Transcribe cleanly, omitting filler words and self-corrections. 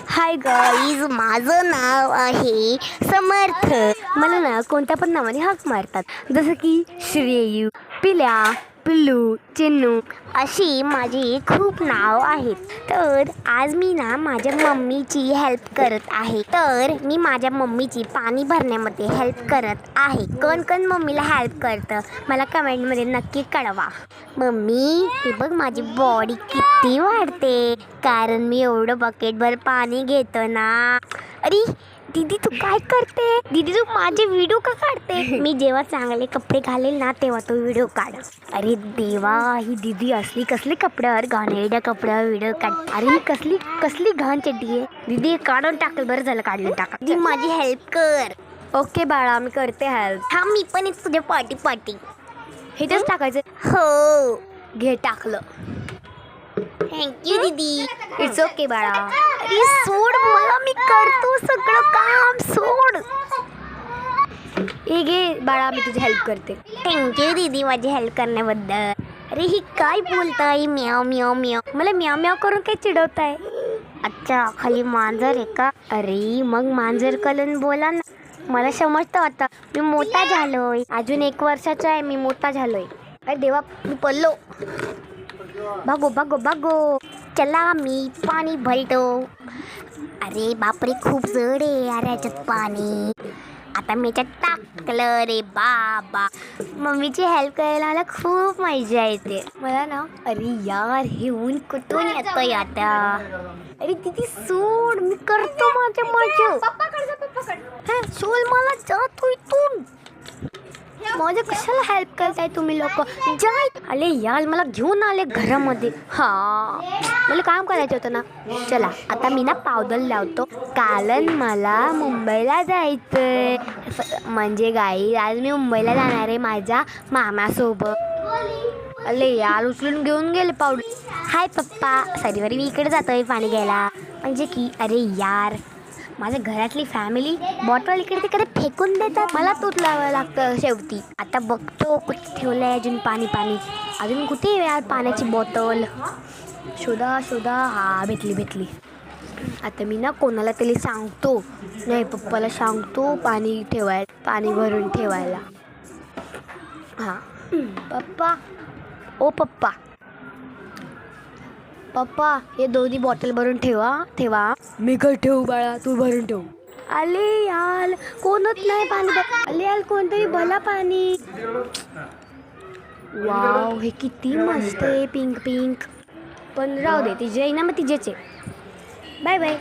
Hi guys, माझं नाव आहे समर्थ. मला ना कोणत्या पण नावाने हाक मारतात, जसं की श्रेयू, पिल्या, पिल्लू, चिन्नू अशी माझी खूप नाव आहेत. तर आज मी ना माझ्या मम्मीची हेल्प करत आहे. तर मी माझ्या मम्मीची पाणी भरण्यामध्ये हेल्प करत आहे. कोण कोण मम्मीला हेल्प करतं मला कमेंटमध्ये नक्की कळवा. मम्मी, हे बघ माझी बॉडी किती वाढते, कारण मी एवढं बकेटभर पाणी घेतो ना. अरे दीदी, तू काय करते? दीदी, तू माझे व्हिडिओ का काढते? मी जेव्हा चांगले कपडे घालेल ना तेव्हा तो व्हिडिओ काढ. अरे देवा, ही दीदी असली कसली कपड्यावर घाणेरड्या कपड्यावर व्हिडिओ काढ. अरे ही कसली कसली घाण चड्डी आहे. दीदी काढून टाकल, बरं झालं काढून टाका. ती माझी हेल्प कर. ओके बाळा, मी करते हेल्प. हा, मी पण एक तुझ्या पाठी हेच टाकायचं. हो, घे टाकलं. थँक्यू दीदी. इट्स ओके बाळा. अरे सोड मला, मी करतो सगळं काम, सोड. हे घे बाळा, मी तुझी हेल्प करते. थँक्यू दीदी माझी हेल्प करण्याबद्दल. अरे ही काय बोलताय? म्याव म्याव म्याव. मला म्याव म्याव करून काय चिडवताय? अच्छा, खाली मांजर आहे का? अरे मग मांजर कलून बोला ना, मला समजतं आता. मी मोठा झालोय, अजून 1 वर्षाचा आहे, मी मोठा झालोय. अरे देवा, मी पडलो. भागो भागो भागो. चला, मी पाणी भरतो. अरे बापरे, खूप जड आहे यार याच्यात पाणी. आता मी याच्यात टाकलं रे बाबा. मम्मीची हेल्प करायला मला खूप मजा येते. मला ना, अरे यार हे ऊन कुठून येतोय आता. अरे किती सोड, मी करतो माझं. सोड मला, जा तू इथून. माझ्या कशाला हेल्प करताय तुम्ही लोक? जाय. अरे यार, मला घेऊन आले घरामध्ये. हा, मला काम करायचं होतं ना. चला आता मी ना पावडर लावतो, कारण मला मुंबईला जायचंय. म्हणजे गाई, आज मी मुंबईला जाणार आहे माझ्या मामासोबत. अरे यार, उचलून घेऊन गेले पावडर. हाय पप्पा, सॉरी मी इकडे जातोय पाणी घ्यायला. म्हणजे की अरे यार, माझ्या घरातली फॅमिली बॉटल इकडे तिकडे फेकून देतात, मला तूच लावायला लागतं शेवटी. आता बघतो कुठे ठेवलंय अजून पाणी. अजून कुठे यार पाण्याची बॉटल? शोधा. हा, भेटली. आता मी ना कोणाला तरी सांगतो, नाही पप्पाला सांगतो पाणी भरून ठेवायला. हां पप्पा, ओ पप्पा, हे दोन्ही बॉटल भरून ठेवा. मी काय ठेवू बाळा, तू भरून ठेव. अले यार, कोणच नाही पाणी. अले यार, कोणतरी भला पाणी. वाव, हे किती मस्त आहे, पिंक. पण राहू दे, तिचे आहे ना, मग तिचेच आहे. Bye bye.